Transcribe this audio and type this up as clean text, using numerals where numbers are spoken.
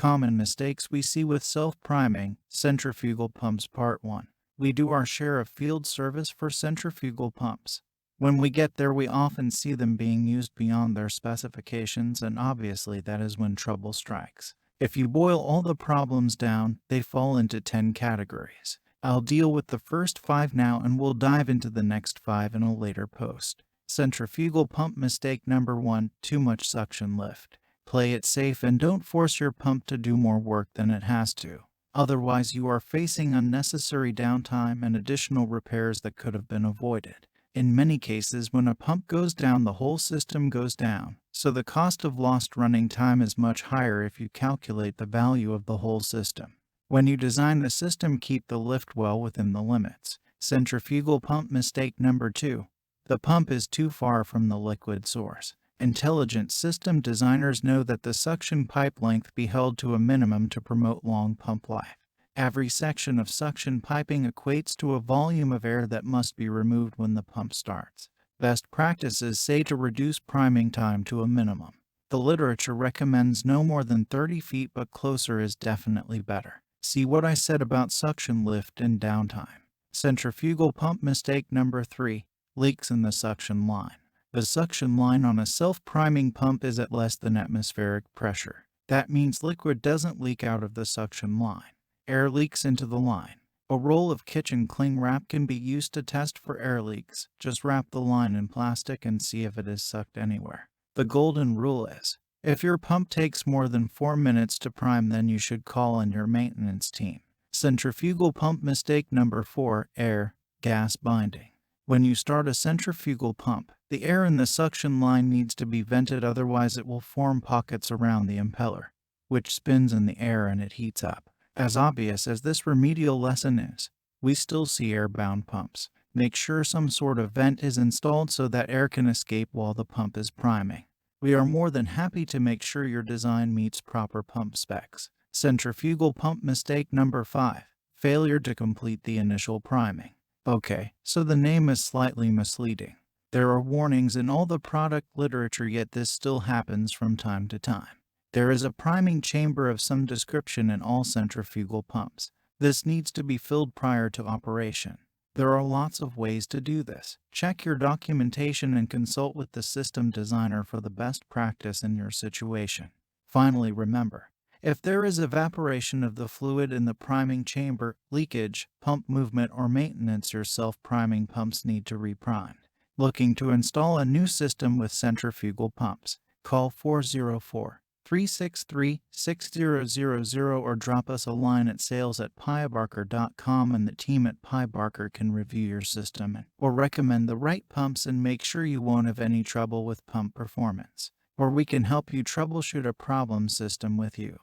Common mistakes we see with self-priming centrifugal pumps. Part 1. We do our share of field service for centrifugal pumps. When we get there, we often see them being used beyond their specifications, and obviously that is when trouble strikes. If you boil all the problems down, they fall into 10 categories. I'll deal with the first 5 now, and we'll dive into the next 5 in a later post. Centrifugal pump mistake number 1: too much suction lift. Play it safe and don't force your pump to do more work than it has to. Otherwise, you are facing unnecessary downtime and additional repairs that could have been avoided. In many cases, when a pump goes down, the whole system goes down, so the cost of lost running time is much higher if you calculate the value of the whole system. When you design the system, keep the lift well within the limits. Centrifugal pump mistake number 2: the pump is too far from the liquid source. Intelligent system designers know that the suction pipe length be held to a minimum to promote long pump life. Every section of suction piping equates to a volume of air that must be removed when the pump starts. Best practices say to reduce priming time to a minimum. The literature recommends no more than 30 feet, but closer is definitely better. See what I said about suction lift and downtime. Centrifugal pump mistake number 3: leaks in the suction line. The suction line on a self-priming pump is at less than atmospheric pressure. That means liquid doesn't leak out of the suction line. Air leaks into the line. A roll of kitchen cling wrap can be used to test for air leaks. Just wrap the line in plastic and see if it is sucked anywhere. The golden rule is, if your pump takes more than 4 minutes to prime, then you should call in your maintenance team. Centrifugal pump mistake number 4: air-gas binding. When you start a centrifugal pump, the air in the suction line needs to be vented, otherwise it will form pockets around the impeller, which spins in the air and it heats up. As obvious as this remedial lesson is, we still see air-bound pumps. Make sure some sort of vent is installed so that air can escape while the pump is priming. We are more than happy to make sure your design meets proper pump specs. Centrifugal pump mistake number 5: failure to complete the initial priming. Okay, so the name is slightly misleading. There are warnings in all the product literature, yet this still happens from time to time. There is a priming chamber of some description in all centrifugal pumps. This needs to be filled prior to operation. There are lots of ways to do this. Check your documentation and consult with the system designer for the best practice in your situation. Finally, remember, if there is evaporation of the fluid in the priming chamber, leakage, pump movement, or maintenance, your self-priming pumps need to reprime. Looking to install a new system with centrifugal pumps? Call 404-363-6000 or drop us a line at sales@pybarker.com, and the team at Pybarker can review your system or recommend the right pumps and make sure you won't have any trouble with pump performance. Or we can help you troubleshoot a problem system with you.